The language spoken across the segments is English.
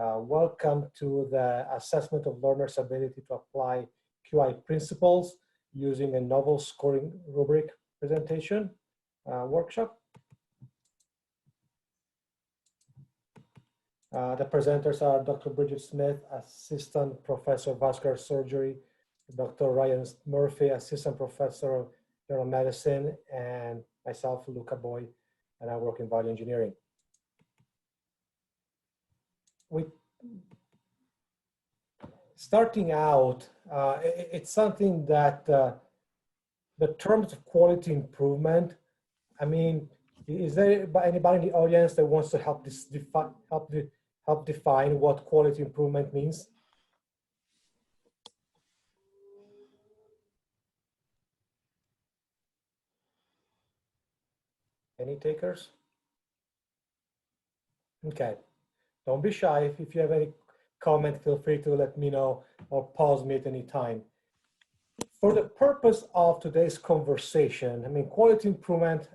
Welcome to the assessment of learners' ability to apply QI principles using a novel scoring rubric presentation workshop. The presenters are Dr. Brigitte Smith, Assistant Professor of Vascular Surgery, Dr. Ryan Murphy, Assistant Professor of General Medicine, and myself, Luca, and I work in bioengineering. Starting out, it's something that the terms of quality improvement, I mean, is there anybody in the audience that wants to help define what quality improvement means? Any takers? Okay, don't be shy. If you have any comment, feel free to let me know or pause me at any time. For the purpose of today's conversation, I mean, quality improvement,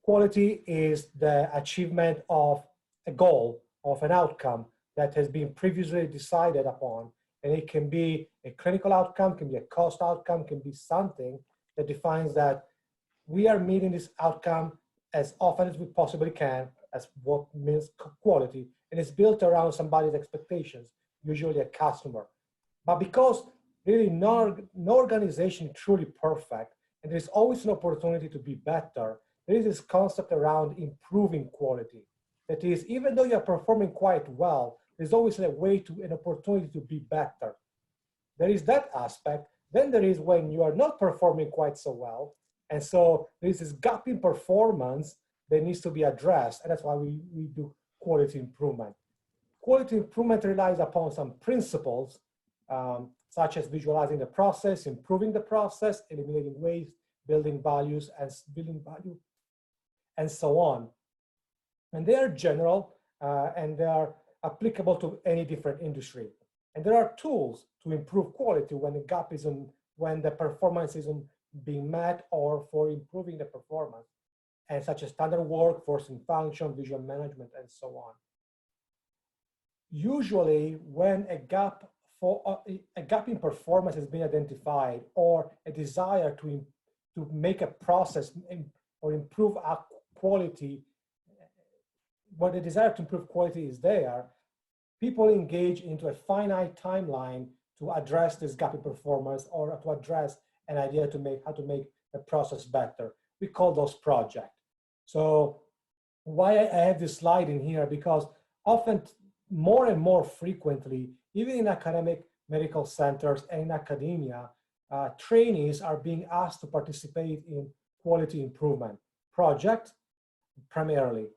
quality is the achievement of a goal, of an outcome that has been previously decided upon. And it can be a clinical outcome, can be a cost outcome, can be something that defines that we are meeting this outcome as often as we possibly can, as what means quality, and it's built around somebody's expectations, usually a customer. But because really no organization is truly perfect, and there's always an opportunity to be better, there is this concept around improving quality. That is, even though you're performing quite well, there's always a way to, an opportunity to be better. There is that aspect. Then there is when you are not performing quite so well, and so there's this gap in performance that needs to be addressed, and that's why we do quality improvement. Quality improvement relies upon some principles, such as visualizing the process, improving the process, eliminating waste, building values, and so on. And they are general, and they are applicable to any different industry. And there are tools to improve quality when the gap isn't, when the performance isn't being met, or for improving the performance, and such as standard work, forcing function, visual management, and so on. Usually, when a gap in performance has been identified, or a desire to make a process or improve our quality, when the desire to improve quality is there, people engage into a finite timeline to address this gap in performance, or to address an idea to make how to make the process better. We call those projects. So why I have this slide in here, because often, more and more frequently, even in academic medical centers and in academia, trainees are being asked to participate in quality improvement projects primarily.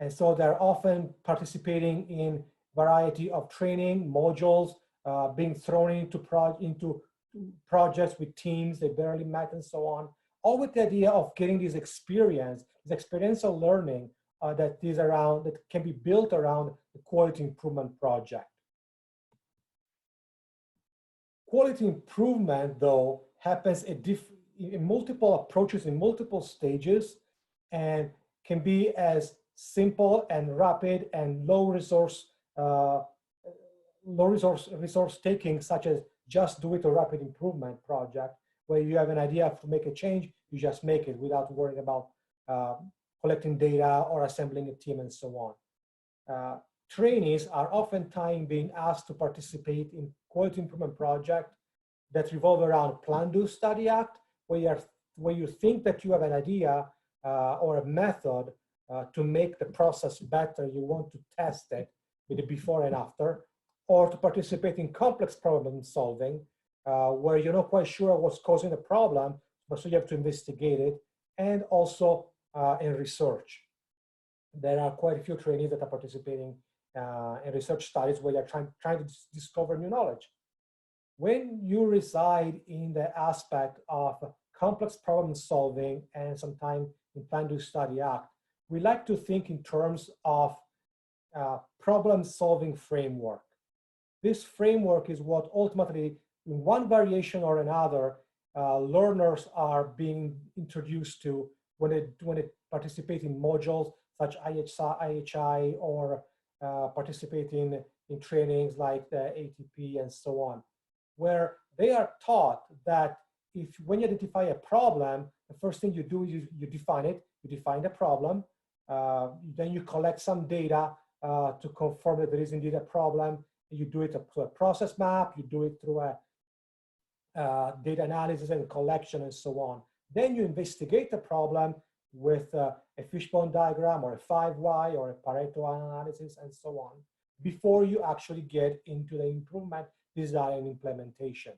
And so they're often participating in variety of training modules, being thrown into projects with teams they barely met, and so on, all with the idea of getting this experience, this experiential learning that can be built around the quality improvement project. Quality improvement, though, happens in multiple approaches, in multiple stages, and can be as simple and rapid and low resource taking, such as just do it a rapid improvement project, where you have an idea to make a change, you just make it without worrying about collecting data or assembling a team and so on. Trainees are oftentimes being asked to participate in quality improvement projects that revolve around plan, do, study, act, where you think that you have an idea or a method to make the process better, you want to test it with the before and after, or to participate in complex problem solving, where you're not quite sure what's causing the problem, but so you have to investigate it, and also in research. There are quite a few trainees that are participating in research studies where they're trying to discover new knowledge. When you reside in the aspect of complex problem solving and sometimes in plan, do, study, act, we like to think in terms of problem solving framework. This framework is what ultimately, in one variation or another, learners are being introduced to when they participate in modules such IHI or participating in trainings like the ATP and so on, where they are taught that when you identify a problem, the first thing you do is you define it. You define the problem. Then you collect some data to confirm that there is indeed a problem. You do it through a process map. You do it through a data analysis and collection and so on. Then you investigate the problem with a fishbone diagram or a 5Y or a Pareto analysis and so on, before you actually get into the improvement, design, and implementation.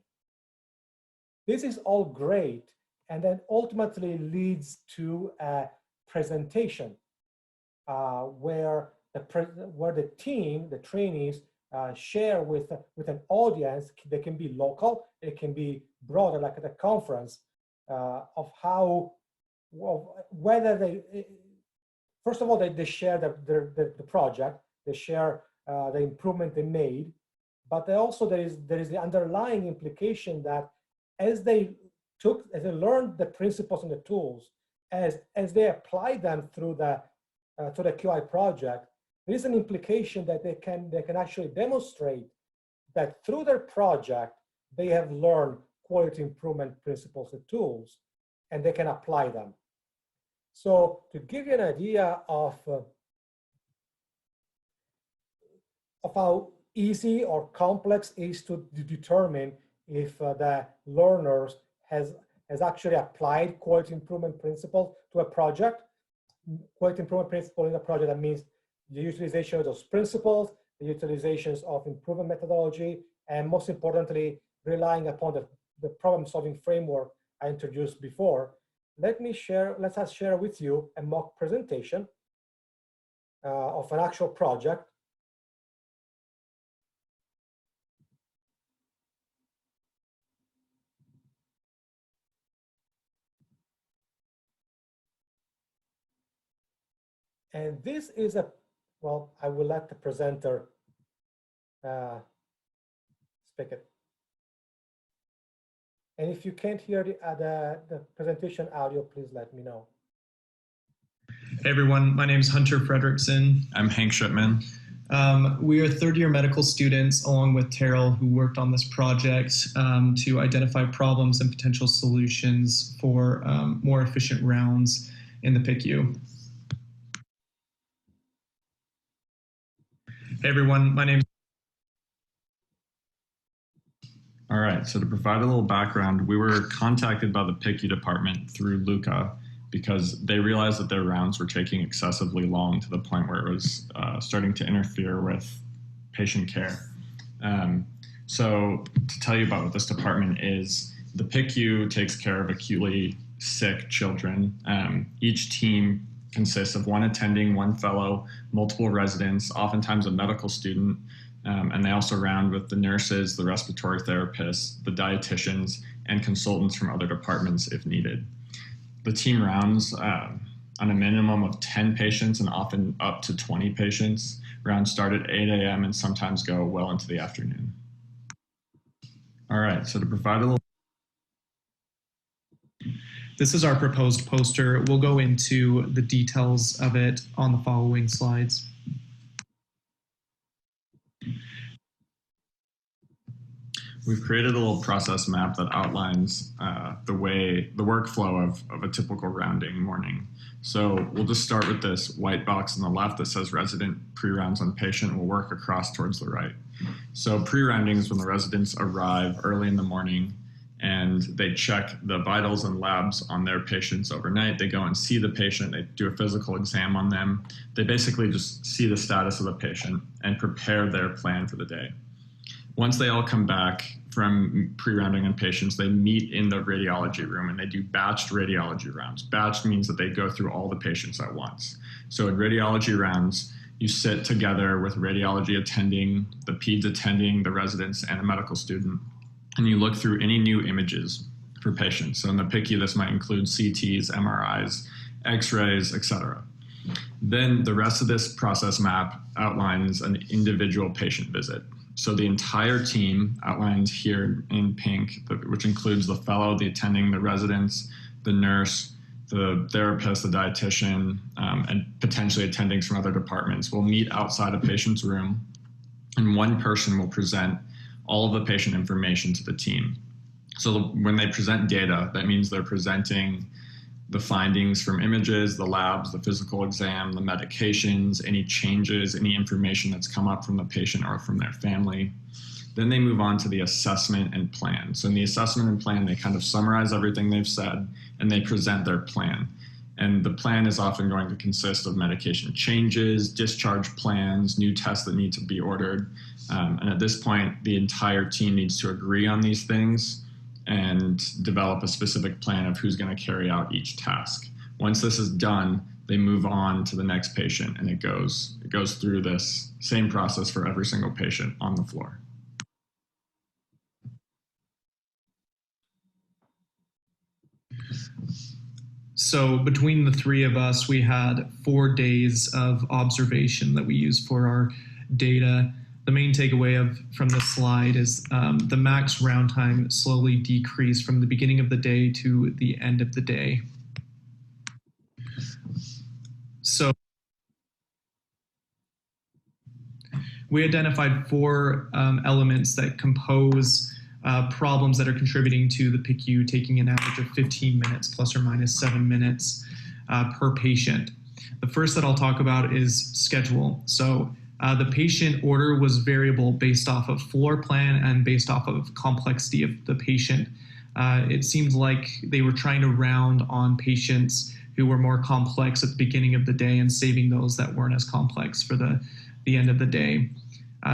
This is all great, and then ultimately leads to a presentation where the team, the trainees, share with an audience. They can be local, it can be broader, like at a conference, of how, whether they, first of all, they share the project, they share the improvement they made, but there is the underlying implication that as they learned the principles and the tools, as they apply them through the to the QI project, there is an implication that they can actually demonstrate that through their project they have learned quality improvement principles and tools, and they can apply them. So to give you an idea of how easy or complex it is to determine if the learners has actually applied quality improvement principle to a project. Quality improvement principle in a project, that means the utilization of those principles, the utilizations of improvement methodology, and most importantly, relying upon the problem-solving framework I introduced before. Let us share with you a mock presentation of an actual project. And this is well, I will let the presenter speak it. And if you can't hear the presentation audio, please let me know. Hey everyone, my name is Hunter Fredrickson. I'm Hank Shipman. We are third-year medical students, along with Terrell, who worked on this project to identify problems and potential solutions for more efficient rounds in the PICU. Hey everyone, my name is... All right, so to provide a little background, we were contacted by the PICU department through Luca because they realized that their rounds were taking excessively long to the point where it was starting to interfere with patient care. So to tell you about what this department is, the PICU takes care of acutely sick children. Each team consists of one attending, one fellow, multiple residents, oftentimes a medical student, and they also round with the nurses, the respiratory therapists, the dietitians, and consultants from other departments if needed. The team rounds on a minimum of 10 patients and often up to 20 patients. Rounds start at 8 a.m. and sometimes go well into the afternoon. All right, so to provide a little... This is our proposed poster. We'll go into the details of it on the following slides. We've created a little process map that outlines the workflow of a typical rounding morning. So we'll just start with this white box on the left that says resident pre-rounds on patient. We'll work across towards the right. So pre-rounding is when the residents arrive early in the morning and they check the vitals and labs on their patients overnight. They go and see the patient, they do a physical exam on them. They basically just see the status of the patient and prepare their plan for the day. Once they all come back from pre-rounding on patients, they meet in the radiology room and they do batched radiology rounds. Batched means that they go through all the patients at once. So in radiology rounds, you sit together with radiology attending, the peds attending, the residents, and a medical student, and you look through any new images for patients. So in the PICU, this might include CTs, MRIs, X-rays, etc. Then the rest of this process map outlines an individual patient visit. So the entire team outlined here in pink, which includes the fellow, the attending, the residents, the nurse, the therapist, the dietitian, and potentially attendings from other departments will meet outside a patient's room, and one person will present all of the patient information to the team. So when they present data, that means they're presenting the findings from images, the labs, the physical exam, the medications, any changes, any information that's come up from the patient or from their family. Then they move on to the assessment and plan. So in the assessment and plan, they kind of summarize everything they've said and they present their plan. And the plan is often going to consist of medication changes, discharge plans, new tests that need to be ordered. And at this point, the entire team needs to agree on these things and develop a specific plan of who's going to carry out each task. Once this is done, they move on to the next patient, and it goes through this same process for every single patient on the floor. So between the three of us, we had 4 days of observation that we used for our data. The main takeaway from this slide is the max round time slowly decreased from the beginning of the day to the end of the day. So we identified 4 elements that compose problems that are contributing to the PICU taking an average of 15 minutes plus or minus 7 minutes per patient. The first that I'll talk about is schedule. So the patient order was variable based off of floor plan and based off of complexity of the patient. It seemed like they were trying to round on patients who were more complex at the beginning of the day and saving those that weren't as complex for the end of the day.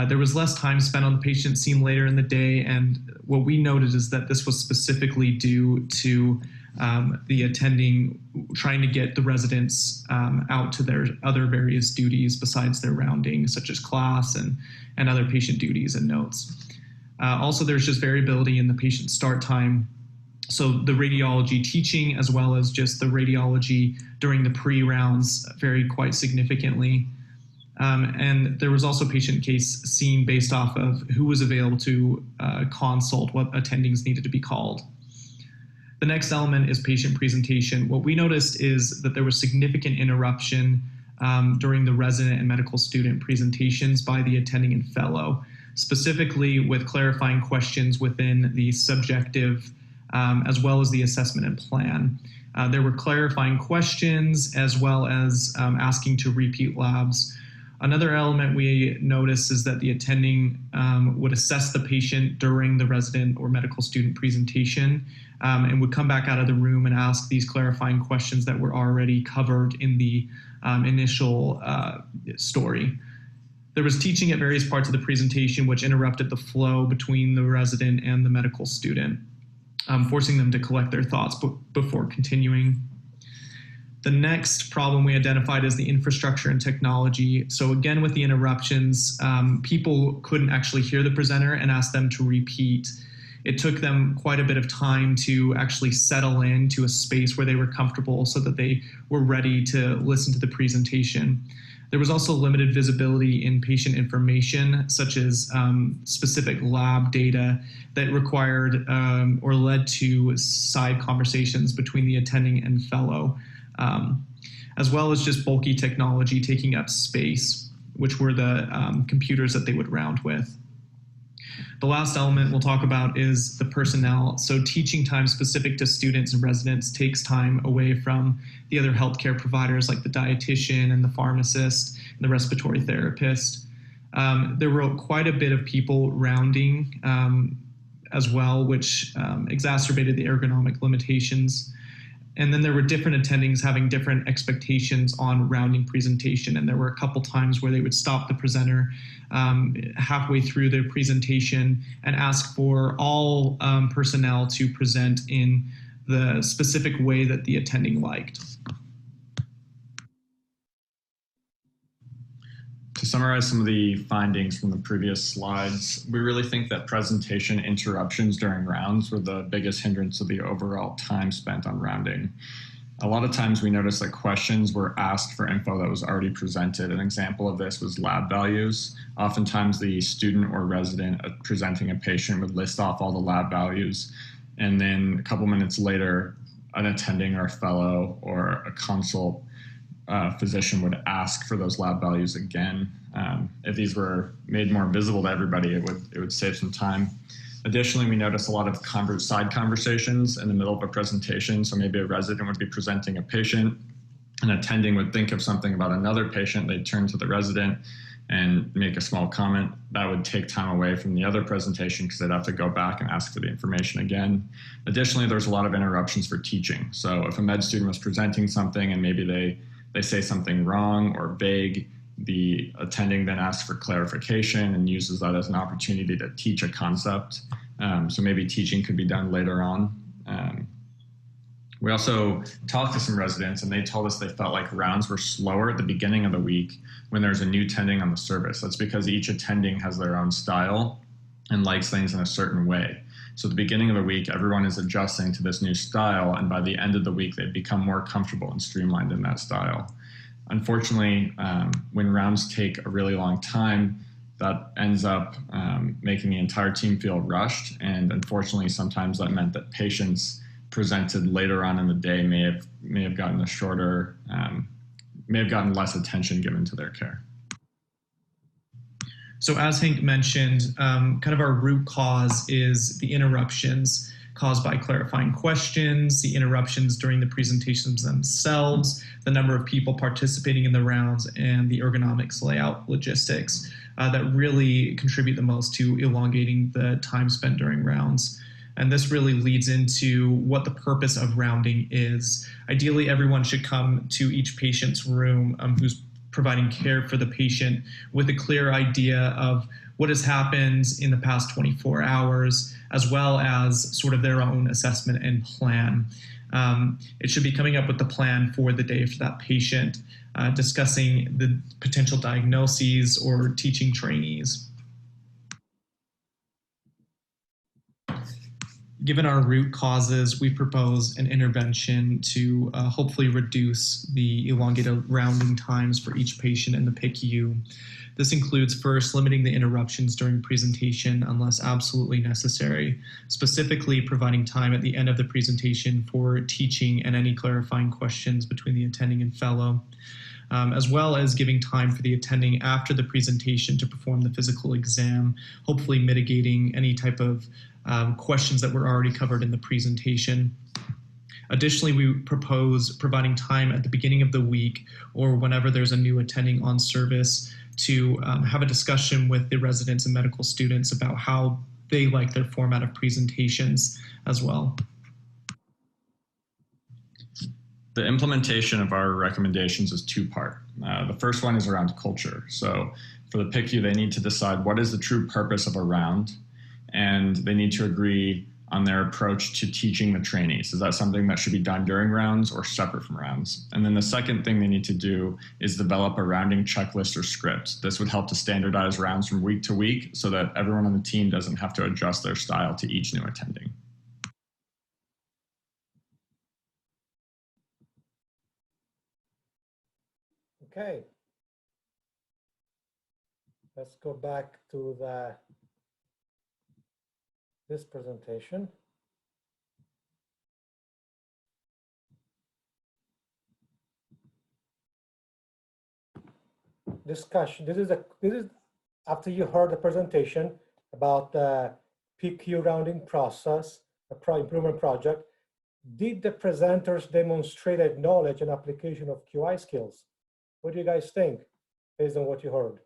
There was less time spent on the patient seen later in the day, and what we noted is that this was specifically due to the attending trying to get the residents out to their other various duties besides their rounding, such as class and other patient duties and notes. Also, there's just variability in the patient start time. So the radiology teaching as well as just the radiology during the pre-rounds varied quite significantly. And there was also patient case seen based off of who was available to consult, what attendings needed to be called. The next element is patient presentation. What we noticed is that there was significant interruption during the resident and medical student presentations by the attending and fellow, specifically with clarifying questions within the subjective as well as the assessment and plan. There were clarifying questions as well as asking to repeat labs. Another element we noticed is that the attending would assess the patient during the resident or medical student presentation and would come back out of the room and ask these clarifying questions that were already covered in the initial story. There was teaching at various parts of the presentation which interrupted the flow between the resident and the medical student, forcing them to collect their thoughts before continuing. The next problem we identified is the infrastructure and technology. So again, with the interruptions, people couldn't actually hear the presenter and ask them to repeat. It took them quite a bit of time to actually settle into a space where they were comfortable so that they were ready to listen to the presentation. There was also limited visibility in patient information, such as specific lab data that required or led to side conversations between the attending and fellow. As well as just bulky technology taking up space, which were the computers that they would round with. The last element we'll talk about is the personnel. So teaching time specific to students and residents takes time away from the other healthcare providers like the dietitian and the pharmacist and the respiratory therapist. There were quite a bit of people rounding as well, which exacerbated the ergonomic limitations. And then there were different attendings having different expectations on rounding presentation. And there were a couple times where they would stop the presenter halfway through their presentation and ask for all personnel to present in the specific way that the attending liked. To summarize some of the findings from the previous slides, we really think that presentation interruptions during rounds were the biggest hindrance to the overall time spent on rounding. A lot of times we noticed that questions were asked for info that was already presented. An example of this was lab values. Oftentimes the student or resident presenting a patient would list off all the lab values, and then a couple minutes later, an attending or a fellow or a consult physician would ask for those lab values again. If these were made more visible to everybody, it would save some time. Additionally, we notice a lot of side conversations in the middle of a presentation. So maybe a resident would be presenting a patient, an attending would think of something about another patient, they'd turn to the resident and make a small comment. That would take time away from the other presentation because they'd have to go back and ask for the information again. Additionally, there's a lot of interruptions for teaching. So if a med student was presenting something and maybe they say something wrong or vague, the attending then asks for clarification and uses that as an opportunity to teach a concept. So maybe teaching could be done later on. We also talked to some residents and they told us they felt like rounds were slower at the beginning of the week when there's a new attending on the service. That's because each attending has their own style and likes things in a certain way. So at the beginning of the week, everyone is adjusting to this new style, and by the end of the week, they've become more comfortable and streamlined in that style. Unfortunately, when rounds take a really long time, that ends up making the entire team feel rushed, and unfortunately, sometimes that meant that patients presented later on in the day may have gotten a shorter, may have gotten less attention given to their care. So as Hank mentioned, kind of our root cause is the interruptions caused by clarifying questions, the interruptions during the presentations themselves, the number of people participating in the rounds, and the ergonomics, layout, logistics that really contribute the most to elongating the time spent during rounds. And this really leads into what the purpose of rounding is. Ideally, everyone should come to each patient's room who's providing care for the patient with a clear idea of what has happened in the past 24 hours, as well as sort of their own assessment and plan. It should be coming up with the plan for the day for that patient, discussing the potential diagnoses or teaching trainees. Given our root causes, we propose an intervention to hopefully reduce the elongated rounding times for each patient in the PICU. This includes first limiting the interruptions during presentation unless absolutely necessary, specifically providing time at the end of the presentation for teaching and any clarifying questions between the attending and fellow, as well as giving time for the attending after the presentation to perform the physical exam, hopefully mitigating any type of questions that were already covered in the presentation. Additionally, we propose providing time at the beginning of the week or whenever there's a new attending on service to have a discussion with the residents and medical students about how they like their format of presentations as well. The implementation of our recommendations is two-part. The first one is around culture. So for the PICU, they need to decide what is the true purpose of a round, and they need to agree on their approach to teaching the trainees. Is that something that should be done during rounds or separate from rounds? And then the second thing they need to do is develop a rounding checklist or script. This would help to standardize rounds from week to week so that everyone on the team doesn't have to adjust their style to each new attending. Okay. Let's go back to this presentation. Discussion. This is after you heard the presentation about the PQ rounding process, the improvement project. Did the presenters demonstrate knowledge and application of QI skills? What do you guys think based on what you heard?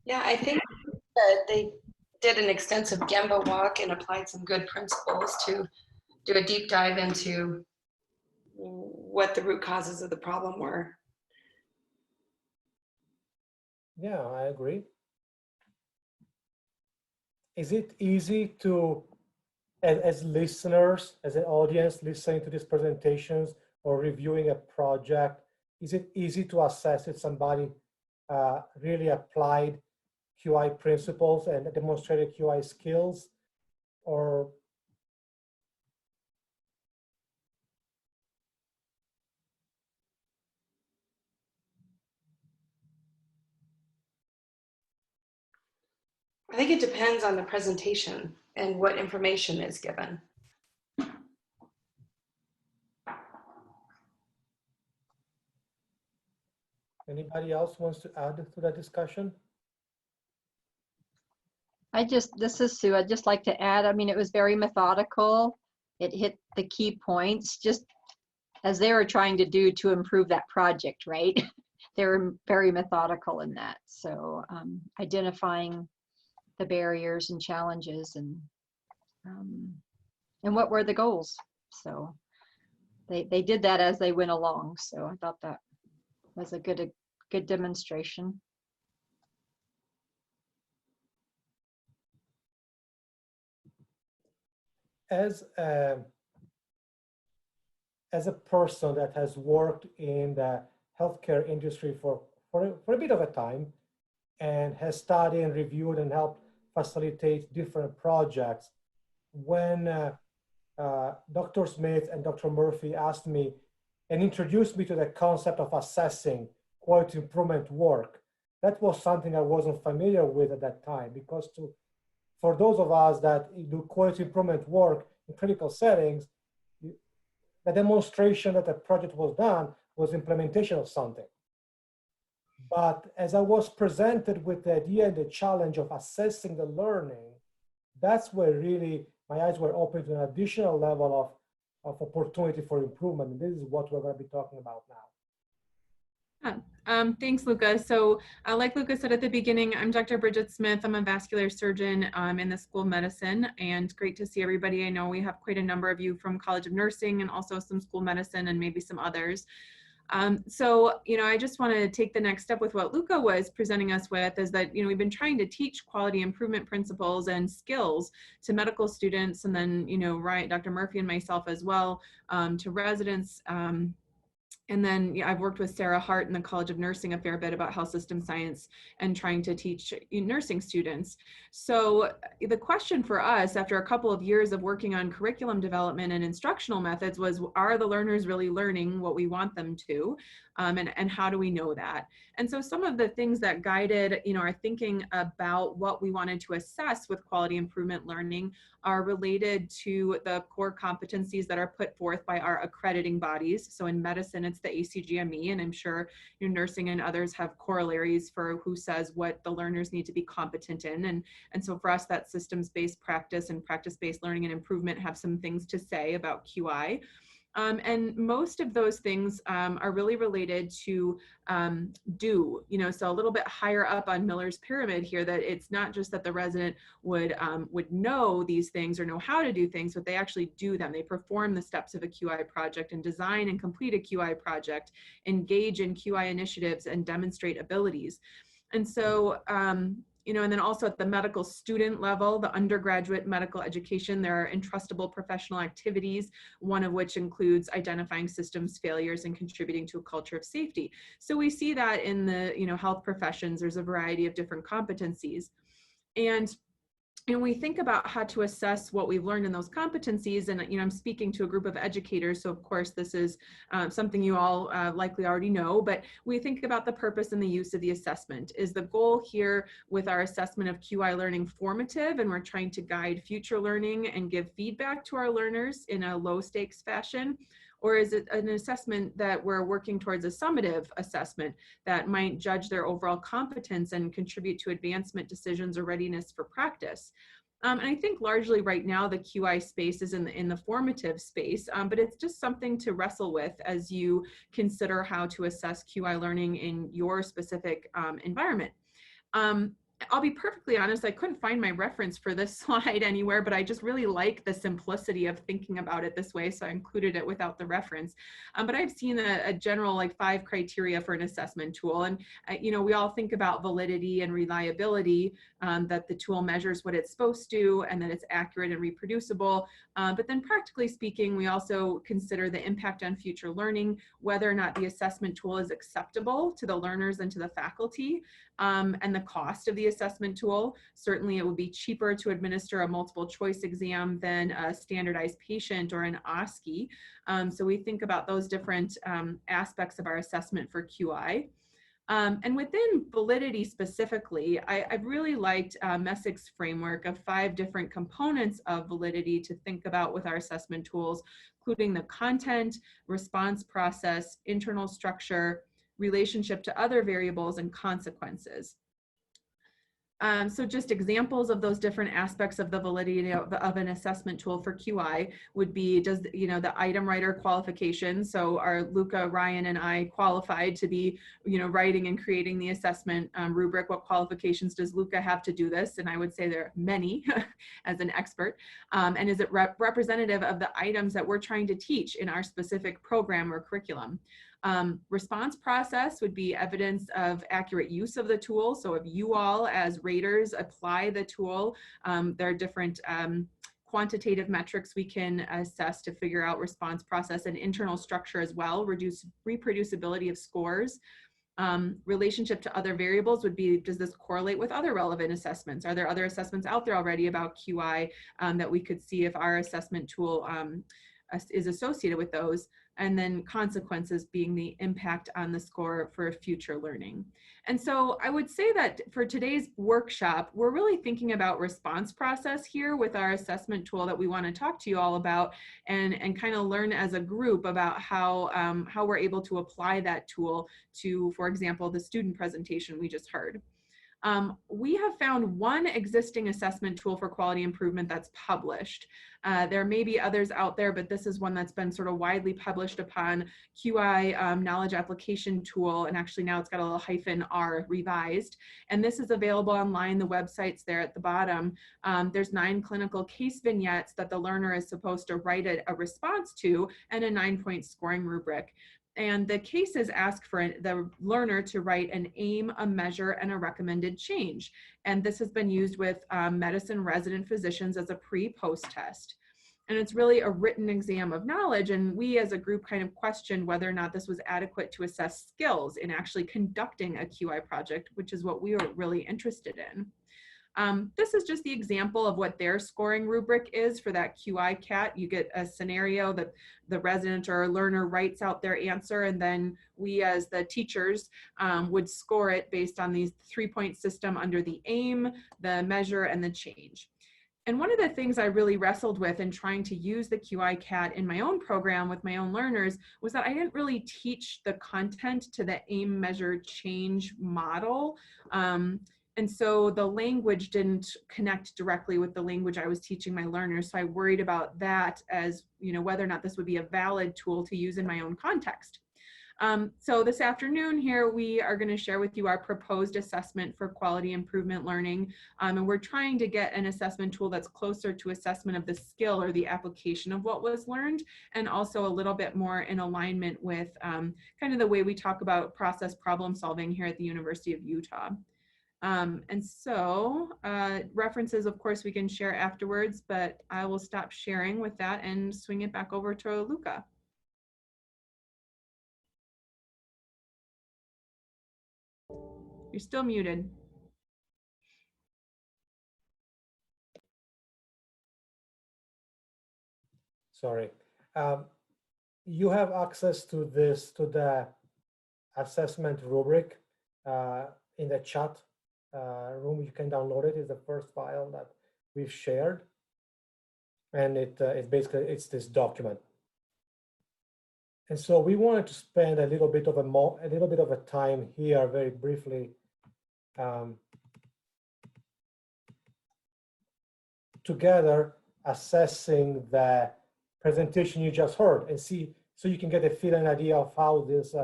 Yeah, I think that they did an extensive Gemba walk and applied some good principles to do a deep dive into what the root causes of the problem were. Yeah, I agree. Is it easy to, as listeners, as an audience listening to these presentations or reviewing a project, is it easy to assess if somebody really applied QI principles and demonstrated QI skills? Or I think it depends on the presentation and what information is given. Anybody else wants to add to that discussion? This is Sue. I'd just like to add, I mean, it was very methodical. It hit the key points just as they were trying to do to improve that project, right? They were very methodical in that. So identifying the barriers and challenges and what were the goals. So they did that as they went along. So I thought that was a good demonstration. As a person that has worked in the healthcare industry for a bit of a time and has studied and reviewed and helped facilitate different projects, when Dr. Smith and Dr. Murphy asked me and introduced me to the concept of assessing quality improvement work, that was something I wasn't familiar with at that time, because for those of us that do quality improvement work in critical settings, the demonstration that the project was done was implementation of something. But as I was presented with the idea and the challenge of assessing the learning, that's where really my eyes were open to an additional level of opportunity for improvement. And this is what we're going to be talking about now. Thanks, Luca. So like Luca said at the beginning, I'm Dr. Brigitte Smith. I'm a vascular surgeon in the School of Medicine, and great to see everybody. I know we have quite a number of you from College of Nursing and also some School of Medicine and maybe some others. So, I just want to take the next step with what Luca was presenting us with, is that, we've been trying to teach quality improvement principles and skills to medical students, and then, Dr. Murphy and myself as well, to residents. And then I've worked with Sarah Hart in the College of Nursing a fair bit about health system science and trying to teach nursing students. So the question for us after a couple of years of working on curriculum development and instructional methods was, are the learners really learning what we want them to? And how do we know that? And so some of the things that guided, our thinking about what we wanted to assess with quality improvement learning are related to the core competencies that are put forth by our accrediting bodies. So in medicine, it's the ACGME, and I'm sure nursing and others have corollaries for who says what the learners need to be competent in. And so for us, that systems-based practice and practice-based learning and improvement have some things to say about QI. And most of those things are really related to do, so a little bit higher up on Miller's pyramid here, that it's not just that the resident would know these things or know how to do things, but they actually do them. They perform the steps of a QI project and design and complete a QI project, engage in QI initiatives and demonstrate abilities. And so, and then also at the medical student level, the undergraduate medical education, there are entrustable professional activities, one of which includes identifying systems failures and contributing to a culture of safety. So we see that in the, health professions, there's a variety of different competencies. And we think about how to assess what we've learned in those competencies, and I'm speaking to a group of educators, so of course this is something you all likely already know, but we think about the purpose and the use of the assessment. Is the goal here with our assessment of QI learning formative, and we're trying to guide future learning and give feedback to our learners in a low stakes fashion? Or is it an assessment that we're working towards a summative assessment that might judge their overall competence and contribute to advancement decisions or readiness for practice? And I think largely right now the QI space is in the formative space, but it's just something to wrestle with as you consider how to assess QI learning in your specific environment. I'll be perfectly honest, I couldn't find my reference for this slide anywhere, but I just really like the simplicity of thinking about it this way, so I included it without the reference. But I've seen a general 5 criteria for an assessment tool, and we all think about validity and reliability, that the tool measures what it's supposed to and that it's accurate and reproducible. But then practically speaking, we also consider the impact on future learning, whether or not the assessment tool is acceptable to the learners and to the faculty, and the cost of the assessment tool. Certainly it would be cheaper to administer a multiple choice exam than a standardized patient or an OSCE. So we think about those different aspects of our assessment for QI. And within validity specifically, I've really liked Messig's framework of 5 different components of validity to think about with our assessment tools, including the content, response process, internal structure, relationship to other variables, and consequences. So just examples of those different aspects of the validity of an assessment tool for QI would be, does, the item writer qualification. So are Luca, Ryan, and I qualified to be, writing and creating the assessment rubric? What qualifications does Luca have to do this? And I would say there are many as an expert. And is it representative of the items that we're trying to teach in our specific program or curriculum? Response process would be evidence of accurate use of the tool. So if you all as raters apply the tool, there are different quantitative metrics we can assess to figure out response process and internal structure as well, reduce reproducibility of scores. Relationship to other variables would be, does this correlate with other relevant assessments? Are there other assessments out there already about QI that we could see if our assessment tool is associated with those? And then consequences being the impact on the score for future learning. And so I would say that for today's workshop, we're really thinking about response process here with our assessment tool that we want to talk to you all about, and kind of learn as a group about how we're able to apply that tool to, for example, the student presentation we just heard. We have found one existing assessment tool for quality improvement that's published. There may be others out there, but this is one that's been sort of widely published upon, QI Knowledge Application Tool, and actually now it's got a little -R revised. And this is available online, the website's there at the bottom. There's 9 clinical case vignettes that the learner is supposed to write a response to, and a 9-point scoring rubric. And the cases ask for the learner to write an aim, a measure, and a recommended change. And this has been used with medicine resident physicians as a pre-post test. And it's really a written exam of knowledge. And we as a group kind of questioned whether or not this was adequate to assess skills in actually conducting a QI project, which is what we were really interested in. This is just the example of what their scoring rubric is for that QI CAT. You get a scenario that the resident or learner writes out their answer, and then we as the teachers would score it based on these 3-point system under the aim, the measure, and the change. And one of the things I really wrestled with in trying to use the QI CAT in my own program with my own learners was that I didn't really teach the content to the aim, measure, change model. And so the language didn't connect directly with the language I was teaching my learners. So I worried about that as, whether or not this would be a valid tool to use in my own context. So this afternoon here, we are going to share with you our proposed assessment for quality improvement learning. And we're trying to get an assessment tool that's closer to assessment of the skill or the application of what was learned, and also a little bit more in alignment with kind of the way we talk about process problem solving here at the University of Utah. And so references, of course, we can share afterwards, but I will stop sharing with that and swing it back over to Luca. You're still muted. Sorry. You have access to this, to the assessment rubric in the chat room. You can download it. It's the first file that we've shared, and it's basically, it's this document. And so we wanted to spend a little bit of a time here very briefly together assessing the presentation you just heard, and see, so you can get a feel and idea of how this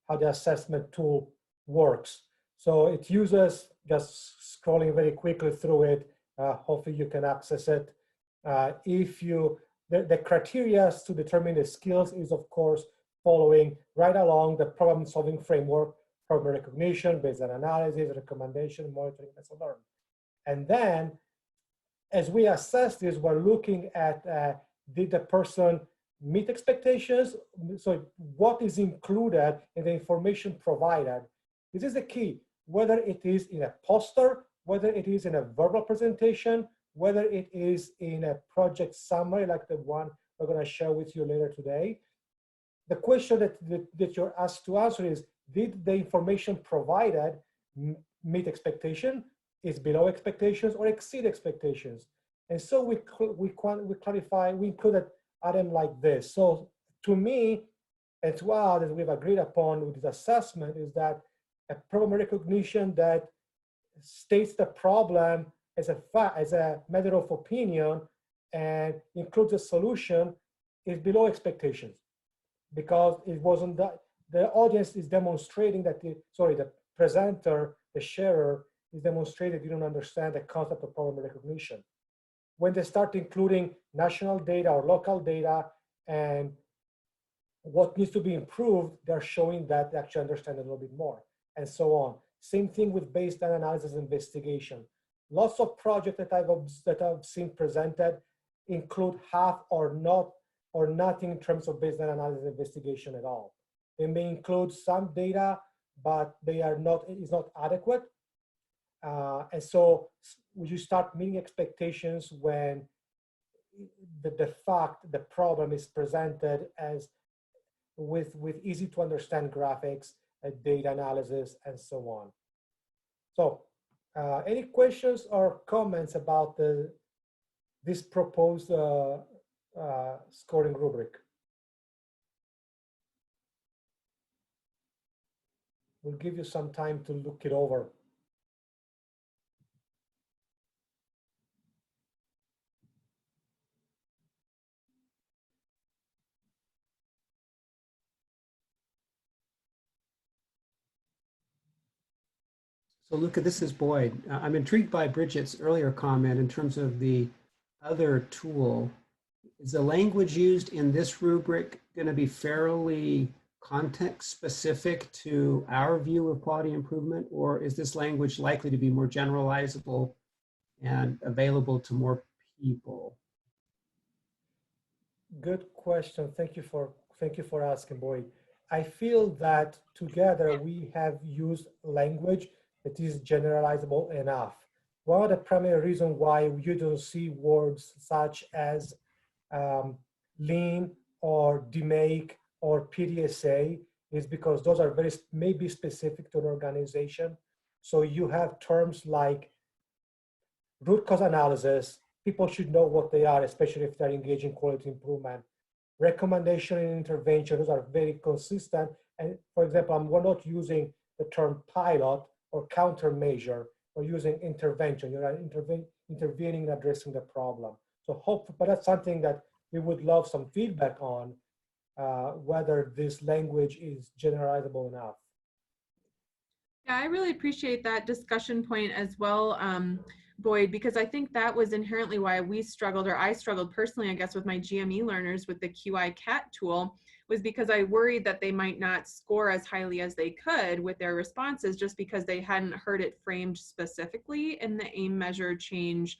how the assessment tool works. So it uses, just scrolling very quickly through it, hopefully you can access it. The criteria to determine the skills is, of course, following right along the problem solving framework, problem recognition, baseline analysis, recommendation, monitoring, lesson learned. And then as we assess this, we're looking at did the person meet expectations? So what is included in the information provided? This is the key, whether it is in a poster, whether it is in a verbal presentation, whether it is in a project summary like the one we're going to share with you later today. The question that you're asked to answer is, did the information provided meet expectation, is below expectations, or exceed expectations? And so we clarify, we included item like this. So to me, and to others, we've agreed upon with this assessment is that a problem recognition that states the problem as a matter of opinion and includes a solution is below expectations, because it wasn't that the audience is demonstrating that the presenter, the sharer, is demonstrating you don't understand the concept of problem recognition. When they start including national data or local data and what needs to be improved, they're showing that they actually understand a little bit more, and so on. Same thing with baseline analysis investigation. Lots of projects that I've seen presented include half or not or nothing in terms of baseline analysis investigation at all. They may include some data, but they are not, it's not adequate. And so you start meeting expectations when the problem is presented as with easy to understand graphics, data analysis, and so on. So any questions or comments about this proposed scoring rubric? We'll give you some time to look it over. So Luca, this is Boyd. I'm intrigued by Brigitte's earlier comment in terms of the other tool. Is the language used in this rubric going to be fairly context specific to our view of quality improvement, or is this language likely to be more generalizable and available to more people? Good question. Thank you for asking, Boyd. I feel that together we have used language that is generalizable enough. One of the primary reasons why you don't see words such as lean or demake or PDSA is because those are maybe specific to an organization. So you have terms like root cause analysis. People should know what they are, especially if they're engaging quality improvement. Recommendation and intervention, those are very consistent. And for example, we're not using the term pilot or countermeasure. We're using intervention. You're intervening and addressing the problem. So but that's something that we would love some feedback on, whether this language is generalizable enough. Yeah, I really appreciate that discussion point as well, Boyd, because I think that was inherently why we struggled, or I struggled personally, I guess, with my GME learners with the QI CAT tool, was because I worried that they might not score as highly as they could with their responses just because they hadn't heard it framed specifically in the aim, measure, change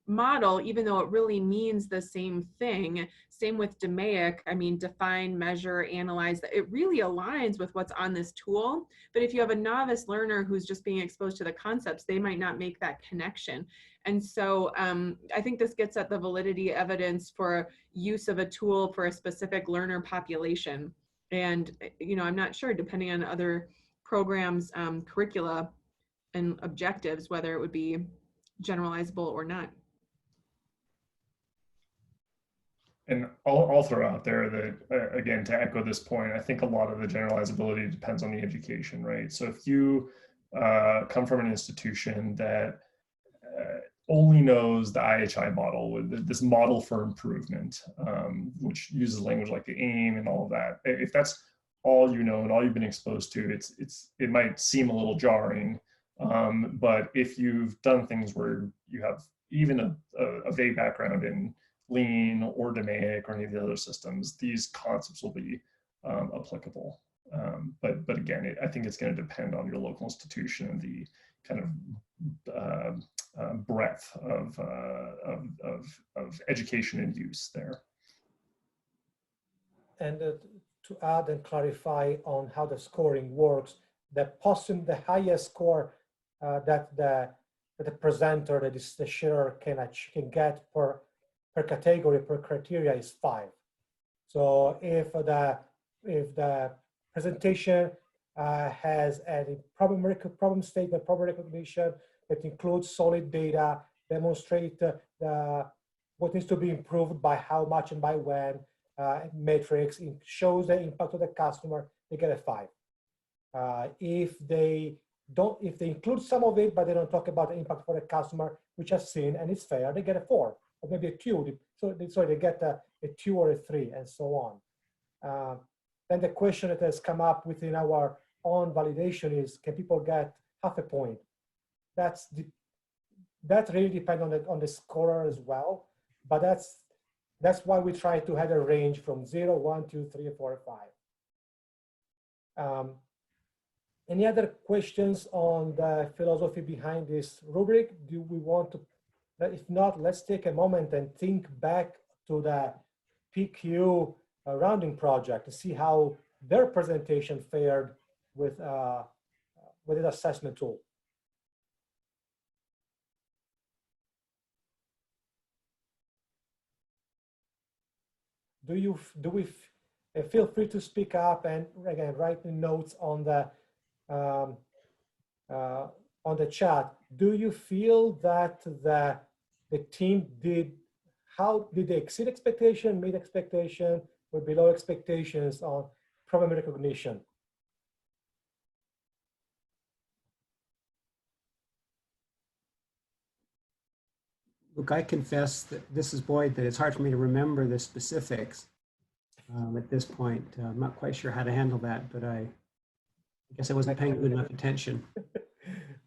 model, even though it really means the same thing. Same with DMAIC. I mean, define, measure, analyze. It really aligns with what's on this tool. But if you have a novice learner who's just being exposed to the concepts, they might not make that connection. And so I think this gets at the validity evidence for use of a tool for a specific learner population. And, you know, I'm not sure, depending on other programs, curricula and objectives, whether it would be generalizable or not. And I'll throw out there that, again, to echo this point, I think a lot of the generalizability depends on the education, right? So if you come from an institution that only knows the IHI model, with this model for improvement, which uses language like the AIM and all of that, if that's all you know and all you've been exposed to, it might seem a little jarring. But if you've done things where you have even a vague background in lean or DMAIC or any of the other systems, these concepts will be applicable. But again, I think it's going to depend on your local institution and the kind of breadth of education and use there. And to add and clarify on how the scoring works, the highest score that the presenter, that is the sharer, can get per category, per criteria is 5. So if the presentation has a problem statement, problem recognition that includes solid data, demonstrate what needs to be improved by how much and by when, metrics, it shows the impact of the customer, they get a 5. If they include some of it, but they don't talk about the impact for the customer, which I've seen, and it's fair, they get a 4 or maybe a 2. So they get a 2 or a 3, and so on. Then the question that has come up within our own validation is, can people get half a point? That really depends on the scorer as well, but that's why we try to have a range from 0, 1, 2, 3, 4, 5. Any other questions on the philosophy behind this rubric? Do we want to, if not, let's take a moment and think back to the PQ rounding project to see how their presentation fared with an assessment tool. Feel free to speak up and again write the notes on the chat. Do you feel that the team did they exceed expectation, meet expectation, or below expectations on problem recognition? Look, I confess that this is Boyd, that it's hard for me to remember the specifics at this point. I'm not quite sure how to handle that, but I guess I wasn't paying good enough attention.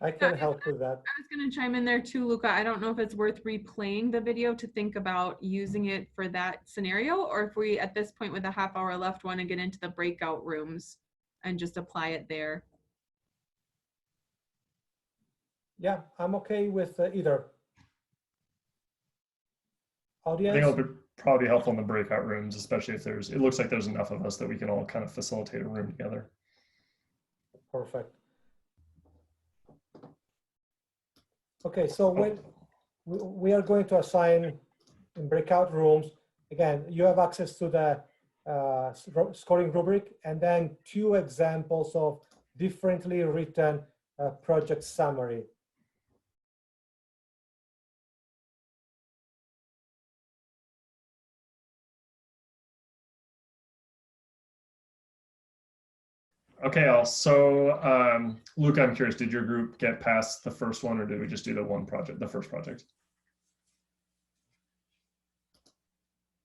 I can help with that. I was going to chime in there too, Luca. I don't know if it's worth replaying the video to think about using it for that scenario, or if we, at this point with a half hour left, want to get into the breakout rooms and just apply it there. Yeah, I'm okay with either. Audience? I think it'll be probably helpful in the breakout rooms, especially if it looks like there's enough of us that we can all kind of facilitate a room together. Perfect. Okay, so when we are going to assign in breakout rooms, again, you have access to the scoring rubric and then 2 examples of differently written project summary. Okay, so Luca, I'm curious, did your group get past the first one, or did we just do the first project?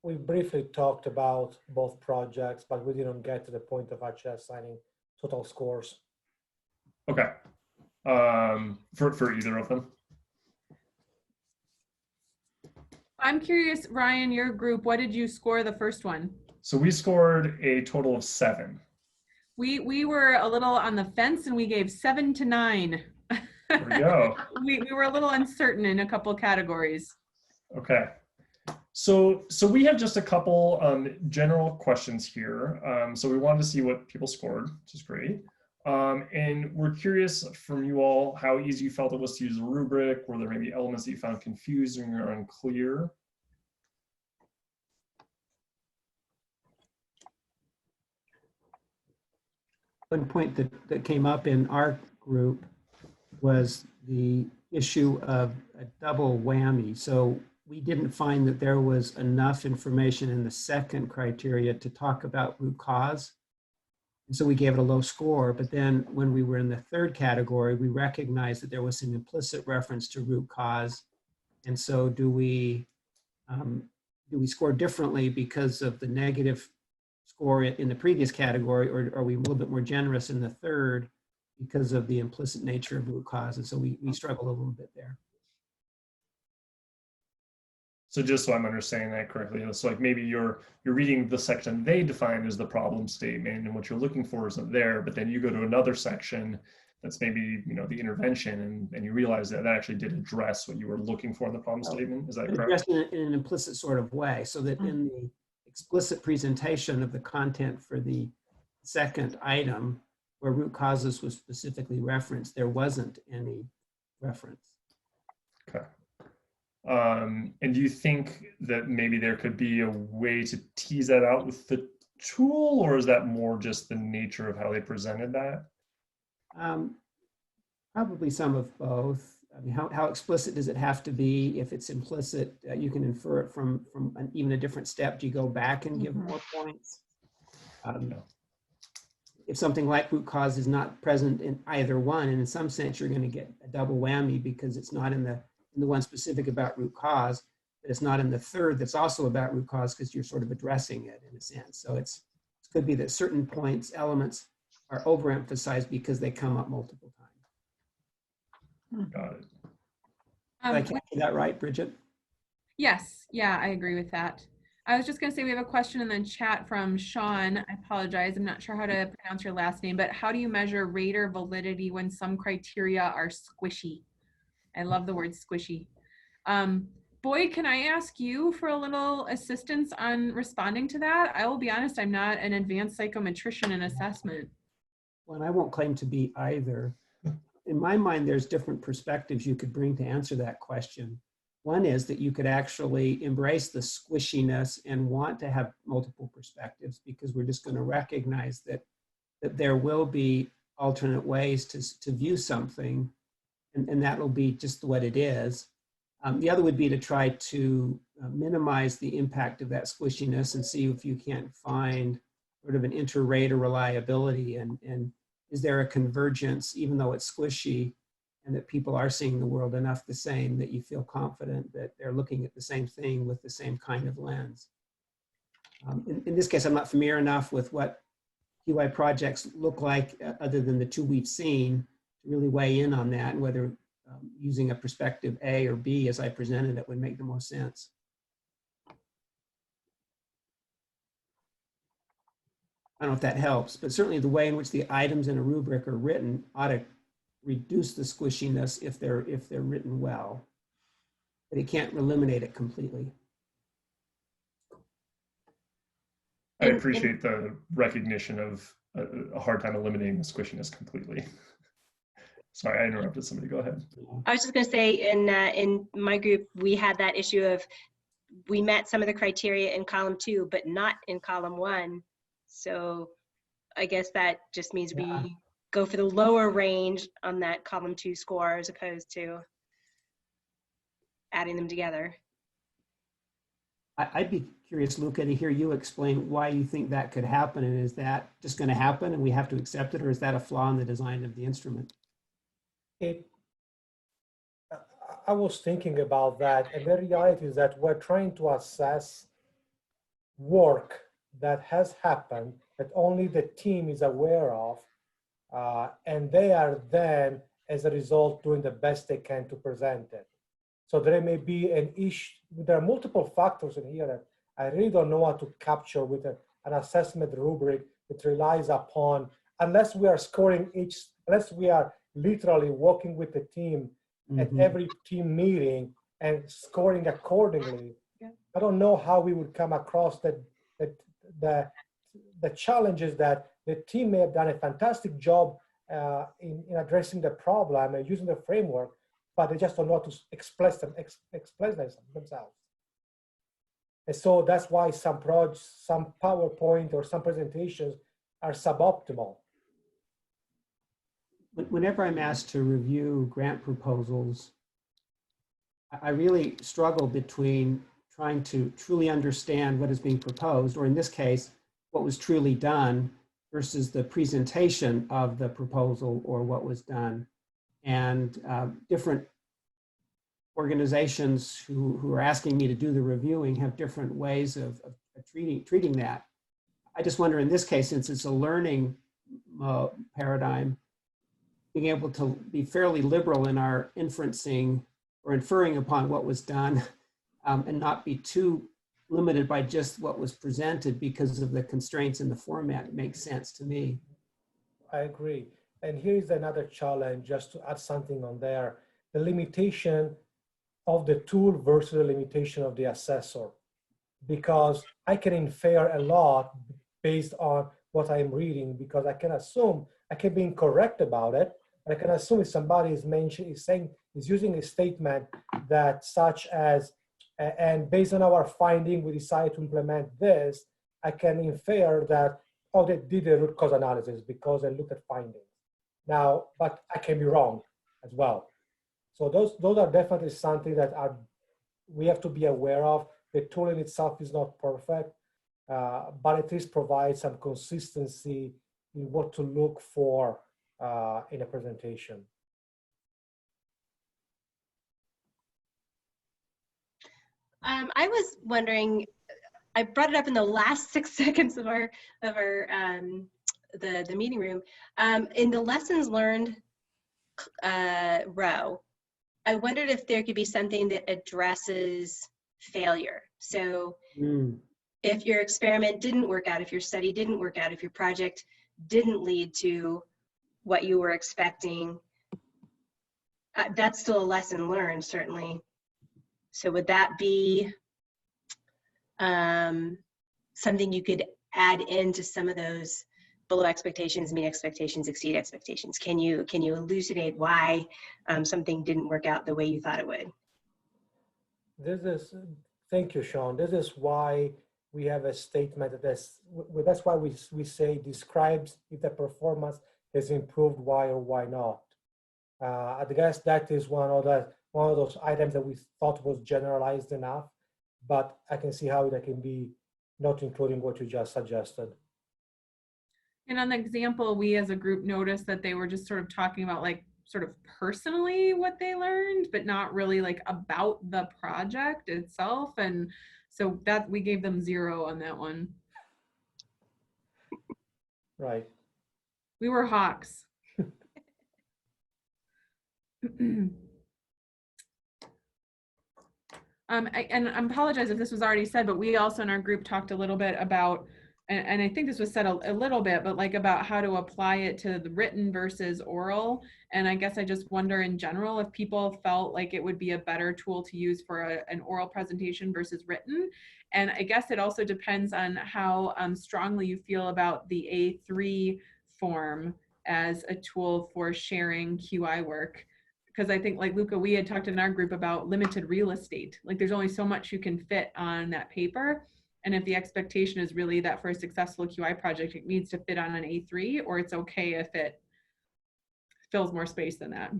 We briefly talked about both projects, but we didn't get to the point of actually assigning total scores. Okay, for either of them? I'm curious, Ryan, your group, what did you score the first one? So we scored a total of 7. We were a little on the fence and we gave 7 to 9. There we go. we were a little uncertain in a couple categories. Okay. So we have just a couple general questions here. So we wanted to see what people scored, which is great. And we're curious from you all how easy you felt it was to use a rubric. Were there maybe elements that you found confusing or unclear? One point that came up in our group was the issue of a double whammy. So we didn't find that there was enough information in the second criteria to talk about root cause. And so we gave it a low score, but then when we were in the third category, we recognized that there was an implicit reference to root cause. And so do we score differently because of the negative score in the previous category, or are we a little bit more generous in the third because of the implicit nature of root cause? And so we struggle a little bit there. So just so I'm understanding that correctly, it's like maybe you're reading the section they define as the problem statement, and what you're looking for isn't there, but then you go to another section that's maybe, you know, the intervention, and you realize that that actually did address what you were looking for in the problem statement. Is that correct? Addressed in an implicit sort of way, so that in the explicit presentation of the content for the second item, where root causes was specifically referenced, there wasn't any reference. Okay. And do you think that maybe there could be a way to tease that out with the tool, or is that more just the nature of how they presented that? Probably some of both. I mean, how explicit does it have to be? If it's implicit, you can infer it from even a different step. Do you go back and give more points? If something like root cause is not present in either one, and in some sense you're going to get a double whammy because it's not in the one specific about root cause, but it's not in the third that's also about root cause because you're sort of addressing it in a sense. So it could be that certain points, elements are overemphasized because they come up multiple times. Got it. Did I capture that right, Brigitte? Yes, yeah, I agree with that. I was just going to say we have a question in the chat from Sean. I apologize. I'm not sure how to pronounce your last name, but how do you measure rate or validity when some criteria are squishy? I love the word squishy. Boyd, can I ask you for a little assistance on responding to that? I will be honest, I'm not an advanced psychometrician in assessment. Well, and I won't claim to be either. In my mind, there's different perspectives you could bring to answer that question. One is that you could actually embrace the squishiness and want to have multiple perspectives because we're just going to recognize that there will be alternate ways to view something, and that will be just what it is. The other would be to try to minimize the impact of that squishiness and see if you can't find sort of an inter-rater reliability and is there a convergence, even though it's squishy, and that people are seeing the world enough the same that you feel confident that they're looking at the same thing with the same kind of lens. In this case, I'm not familiar enough with what QI projects look like other than the two we've seen to really weigh in on that and whether using a perspective A or B as I presented it would make the most sense. I don't know if that helps, but certainly the way in which the items in a rubric are written ought to reduce the squishiness if they're written well, but it can't eliminate it completely. I appreciate the recognition of a hard time eliminating the squishiness completely. Sorry, I interrupted somebody. Go ahead. I was just going to say in my group, we had that issue of we met some of the criteria in column 2, but not in column 1. So I guess that just means we go for the lower range on that column 2 score as opposed to adding them together. I'd be curious, Luca, to hear you explain why you think that could happen, and is that just going to happen and we have to accept it, or is that a flaw in the design of the instrument? I was thinking about that, and the reality is that we're trying to assess work that has happened that only the team is aware of, and they are then, as a result, doing the best they can to present it. So there may be an issue. There are multiple factors in here that I really don't know how to capture with an assessment rubric that relies upon, unless we are scoring unless we are literally working with the team at every team meeting and scoring accordingly. Yeah. I don't know how we would come across the challenges that the team may have done a fantastic job in addressing the problem and using the framework, but they just don't know how to express themselves. And so that's why some PowerPoint or some presentations are suboptimal. Whenever I'm asked to review grant proposals, I really struggle between trying to truly understand what is being proposed, or in this case, what was truly done, versus the presentation of the proposal or what was done. And different organizations who are asking me to do the reviewing have different ways of treating that. I just wonder in this case, since it's a learning paradigm, being able to be fairly liberal in our inferencing or inferring upon what was done and not be too limited by just what was presented because of the constraints in the format makes sense to me. I agree. And here is another challenge, just to add something on there, the limitation of the tool versus the limitation of the assessor. Because I can infer a lot based on what I'm reading, because I can assume, I can be incorrect about it, I can assume if somebody is using a statement that such as, and based on our finding, we decided to implement this, I can infer that, oh, they did a root cause analysis because they looked at findings. Now, but I can be wrong as well. So those are definitely something that we have to be aware of. The tool in itself is not perfect, but at least provides some consistency in what to look for in a presentation. I was wondering, I brought it up in the last 6 seconds of the meeting room. In the lessons learned row, I wondered if there could be something that addresses failure. So if your experiment didn't work out, if your study didn't work out, if your project didn't lead to what you were expecting, that's still a lesson learned, certainly. So would that be something you could add into some of those below expectations, meet expectations, exceed expectations? Can you elucidate why something didn't work out the way you thought it would? Thank you, Sean. This is why we have a statement that's why we say describes if the performance has improved, why or why not. I guess that is one of those items that we thought was generalized enough, but I can see how that can be not including what you just suggested. And on the example, we as a group noticed that they were just sort of talking about like sort of personally what they learned, but not really like about the project itself. And so that we gave them 0 on that one. Right. We were hawks. And I apologize if this was already said, but we also in our group talked a little bit about, and I think this was said a little bit, but like about how to apply it to the written versus oral. And I guess I just wonder in general if people felt like it would be a better tool to use for an oral presentation versus written. And I guess it also depends on how strongly you feel about the A3 form as a tool for sharing QI work. Because I think, like Luca, we had talked in our group about limited real estate. Like there's only so much you can fit on that paper. And if the expectation is really that for a successful QI project, it needs to fit on an A3, or it's okay if it fills more space than that.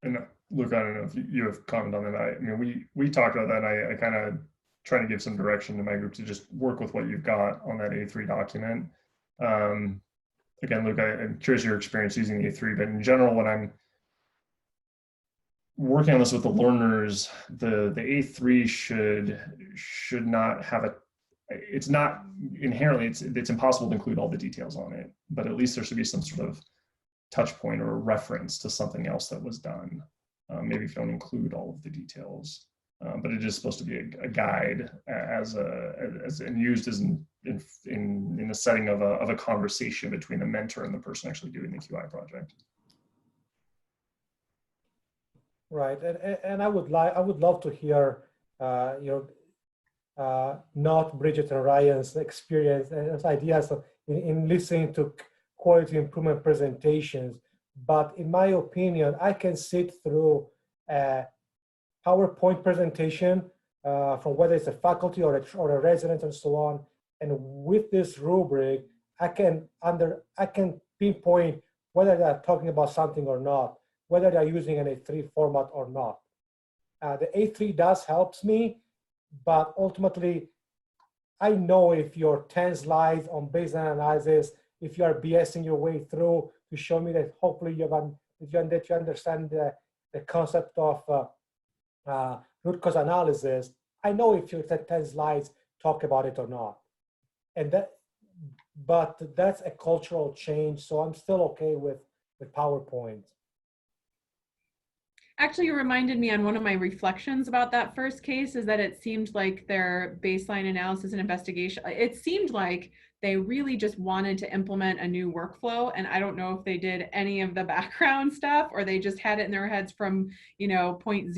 And Luca, I don't know if you have comment on that. I mean, we talked about that. I kind of trying to give some direction to my group to just work with what you've got on that A3 document. Again, Luca, I'm curious your experience using the A3, but in general, when I'm working on this with the learners, the A3 should not have it's not inherently, it's impossible to include all the details on it, but at least there should be some sort of touch point or a reference to something else that was done. Maybe if you don't include all of the details. But it is supposed to be a guide and used as in the setting of a conversation between the mentor and the person actually doing the QI project. Right, and I would love to hear not Brigitte and Ryan's experience and ideas in listening to quality improvement presentations. But in my opinion, I can sit through PowerPoint presentation from whether it's a faculty or a resident and so on. And with this rubric, I can pinpoint whether they're talking about something or not, whether they're using an A3 format or not. The A3 does helps me, but ultimately, I know if your 10 slides on baseline analysis, if you are BSing your way through to show me that hopefully you understand the concept of root cause analysis, I know if your 10 slides talk about it or not. But that's a cultural change, so I'm still okay with PowerPoint. Actually, you reminded me on one of my reflections about that first case is that it seemed like their baseline analysis and investigation, it seemed like they really just wanted to implement a new workflow. And I don't know if they did any of the background stuff or they just had it in their heads from, time point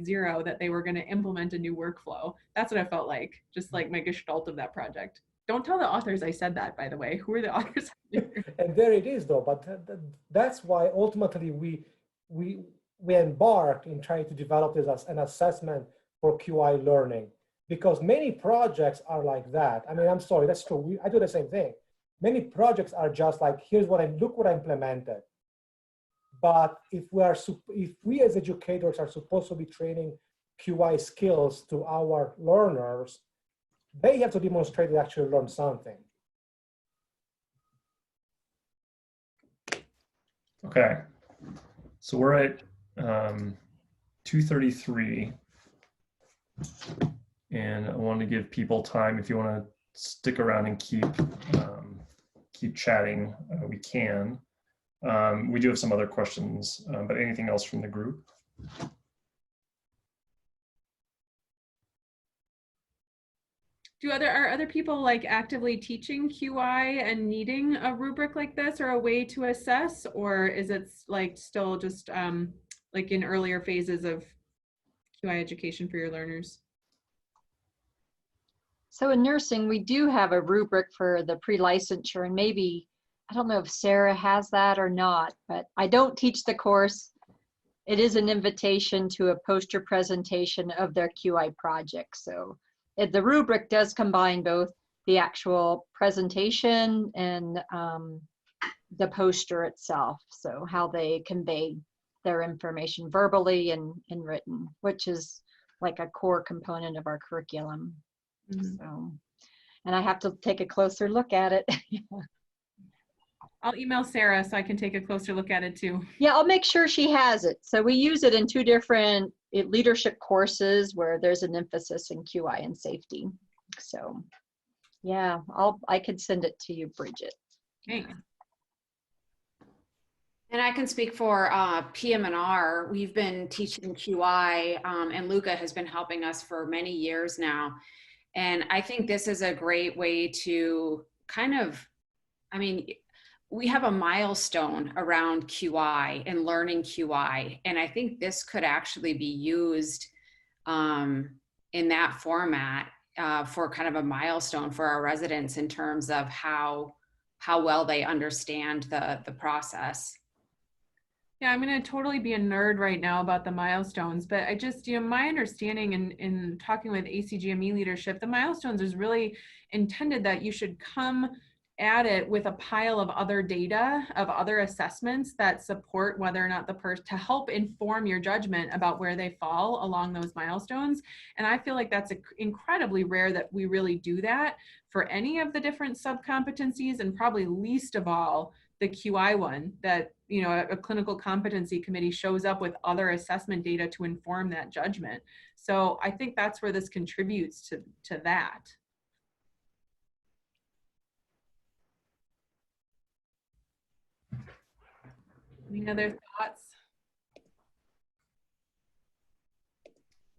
zero that they were going to implement a new workflow. That's what I felt like, just like my gestalt of that project. Don't tell the authors I said that, by the way. Who are the authors? And there it is, though. But that's why ultimately we embarked in trying to develop this as an assessment for QI learning. because many projects are like that. I mean, I'm sorry, that's true. I do the same thing. Many projects are just like, here's what look what I implemented. But if we as educators are supposed to be training QI skills to our learners, they have to demonstrate they actually learned something. Okay, so we're at 2:33, and I want to give people time. If you want to stick around and keep chatting, we can. We do have some other questions, but anything else from the group? Are other people like actively teaching QI and needing a rubric like this or a way to assess, or is it like still just like in earlier phases of QI education for your learners? So in nursing, we do have a rubric for the pre-licensure, and maybe, I don't know if Sarah has that or not, but I don't teach the course. It is an invitation to a poster presentation of their QI project. So the rubric does combine both the actual presentation and the poster itself. So how they convey their information verbally and written, which is like a core component of our curriculum. Mm-hmm. So, and I have to take a closer look at it. I'll email Sarah so I can take a closer look at it too. Yeah, I'll make sure she has it. So we use it in 2 different leadership courses where there's an emphasis in QI and safety. So yeah, I could send it to you, Brigitte. Okay. And I can speak for PM&R. We've been teaching QI, and Luca has been helping us for many years now. And I think this is a great way to kind of, I mean, we have a milestone around QI and learning QI. And I think this could actually be used in that format for kind of a milestone for our residents in terms of how well they understand the process. Yeah, I'm going to totally be a nerd right now about the milestones, but I just, my understanding in talking with ACGME leadership, the milestones is really intended that you should come at it with a pile of other data, of other assessments that support whether or not the person, to help inform your judgment about where they fall along those milestones. And I feel like that's incredibly rare that we really do that for any of the different sub-competencies, and probably least of all, the QI one, that a clinical competency committee shows up with other assessment data to inform that judgment. So I think that's where this contributes to that. Any other thoughts?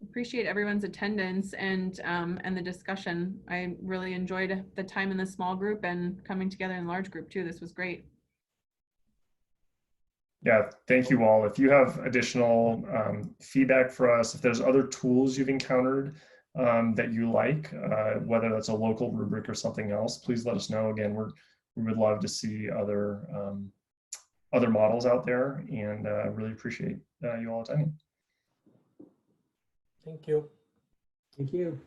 Appreciate everyone's attendance and the discussion. I really enjoyed the time in the small group and coming together in large group too. This was great. Yeah, thank you all. If you have additional feedback for us, if there's other tools you've encountered that you like, whether that's a local rubric or something else, please let us know. Again, we would love to see other models out there, and really appreciate you all attending. Thank you. Thank you.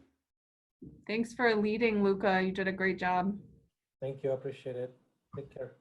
Thanks for leading, Luca. You did a great job. Thank you. I appreciate it. Take care.